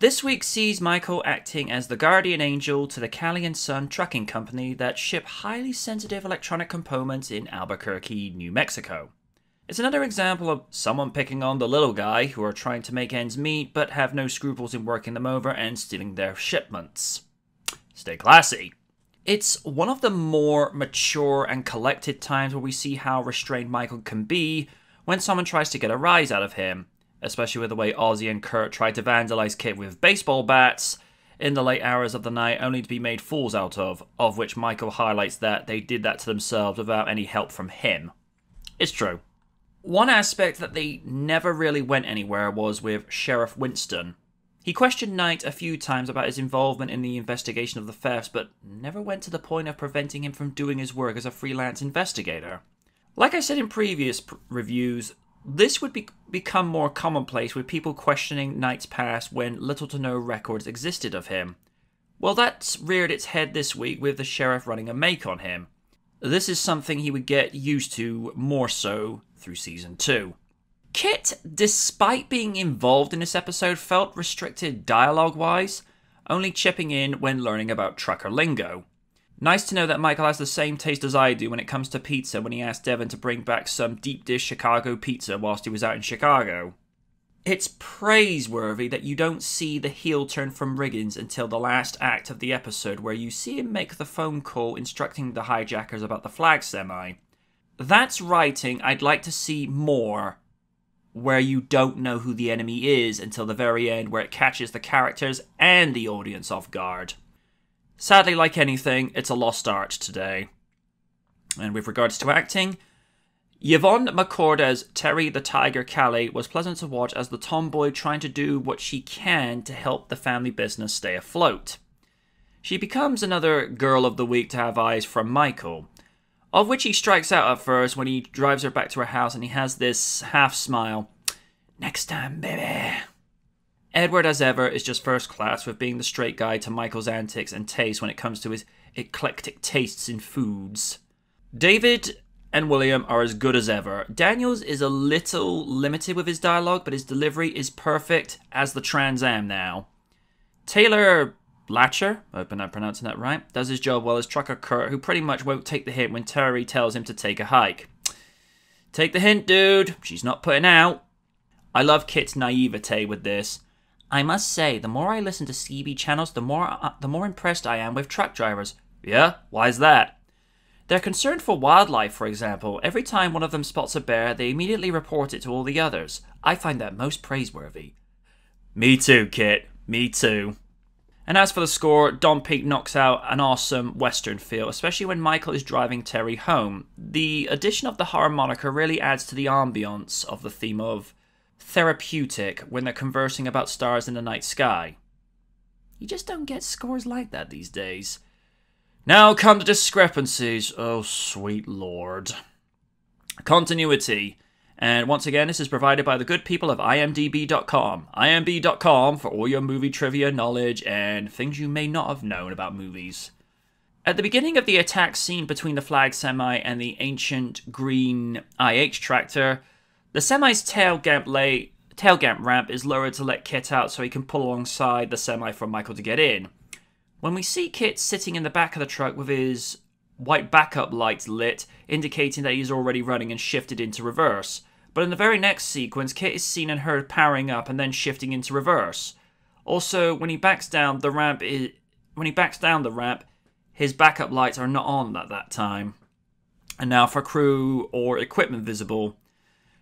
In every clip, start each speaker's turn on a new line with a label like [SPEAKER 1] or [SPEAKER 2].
[SPEAKER 1] This week sees Michael acting as the guardian angel to the Callie & Son trucking company that ship highly sensitive electronic components in Albuquerque, New Mexico. It's another example of someone picking on the little guy who are trying to make ends meet but have no scruples in working them over and stealing their shipments. Stay classy. It's one of the more mature and collected times where we see how restrained Michael can be when someone tries to get a rise out of him, especially with the way Ozzy and Kurt tried to vandalize Kit with baseball bats in the late hours of the night only to be made fools out of which Michael highlights that they did that to themselves without any help from him. It's true. One aspect that they never really went anywhere was with Sheriff Winston. He questioned Knight a few times about his involvement in the investigation of the thefts, but never went to the point of preventing him from doing his work as a freelance investigator. Like I said in previous reviews, this would become more commonplace with people questioning Knight's past when little to no records existed of him. Well, that's reared its head this week with the sheriff running a make on him. This is something he would get used to more so through Season 2. Kit, despite being involved in this episode, felt restricted dialogue-wise, only chipping in when learning about trucker lingo. Nice to know that Michael has the same taste as I do when it comes to pizza when he asked Devon to bring back some deep dish Chicago pizza whilst he was out in Chicago. It's praiseworthy that you don't see the heel turn from Riggins until the last act of the episode where you see him make the phone call instructing the hijackers about the flag semi. That's writing I'd like to see more, where you don't know who the enemy is until the very end, where it catches the characters and the audience off guard. Sadly, like anything, it's a lost art today. And with regards to acting, Yvonne McCord as Terry the Tiger Callie was pleasant to watch as the tomboy trying to do what she can to help the family business stay afloat. She becomes another girl of the week to have eyes from Michael, of which he strikes out at first when he drives her back to her house and he has this half smile. Next time, baby. Edward, as ever, is just first class with being the straight guy to Michael's antics and taste when it comes to his eclectic tastes in foods. David and William are as good as ever. Daniels is a little limited with his dialogue, but his delivery is perfect as the Trans Am now. Taylor Latcher, I hope I'm not pronouncing that right, does his job well as trucker Kurt, who pretty much won't take the hint when Terry tells him to take a hike. Take the hint, dude. She's not putting out. I love Kit's naivete with this. I must say, the more I listen to CB channels, the more impressed I am with truck drivers. Yeah? Why's that? They're concerned for wildlife, for example. Every time one of them spots a bear, they immediately report it to all the others. I find that most praiseworthy. Me too, Kit. Me too. And as for the score, Don Peake knocks out an awesome western feel, especially when Michael is driving Terry home. The addition of the harmonica really adds to the ambience of the theme of therapeutic when they're conversing about stars in the night sky. You just don't get scores like that these days. Now come the discrepancies. Oh, sweet lord. Continuity. And once again, this is provided by the good people of IMDb.com. IMDb.com for all your movie trivia, knowledge, and things you may not have known about movies. At the beginning of the attack scene between the flag semi and the ancient green IH tractor, the semi's tail gamp ramp is lowered to let Kit out so he can pull alongside the semi for Michael to get in. When we see Kit sitting in the back of the truck with his white backup lights lit, indicating that he's already running and shifted into reverse. But in the very next sequence, Kit is seen and heard powering up and then shifting into reverse. Also, when he backs down the ramp, his backup lights are not on at that time. And now for crew or equipment visible.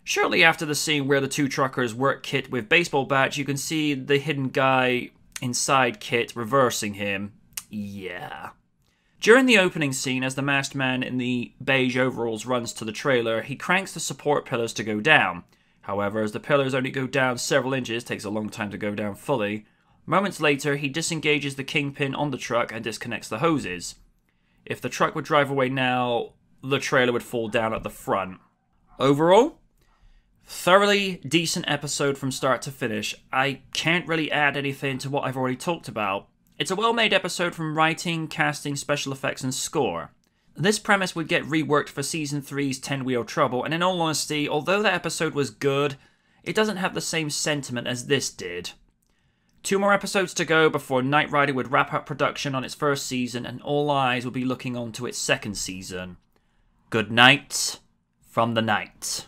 [SPEAKER 1] Shortly after the scene where the two truckers work Kit with baseball bats, you can see the hidden guy inside Kit reversing him. Yeah. During the opening scene, as the masked man in the beige overalls runs to the trailer, he cranks the support pillars to go down. However, as the pillars only go down several inches, takes a long time to go down fully, moments later he disengages the kingpin on the truck and disconnects the hoses. If the truck would drive away now, the trailer would fall down at the front. Overall, thoroughly decent episode from start to finish. I can't really add anything to what I've already talked about. It's a well-made episode from writing, casting, special effects, and score. This premise would get reworked for Season 3's 10 Wheel Trouble, and in all honesty, although that episode was good, it doesn't have the same sentiment as this did. 2 more episodes to go before Knight Rider would wrap up production on its first season, and all eyes will be looking on to its second season. Good night from the Knight.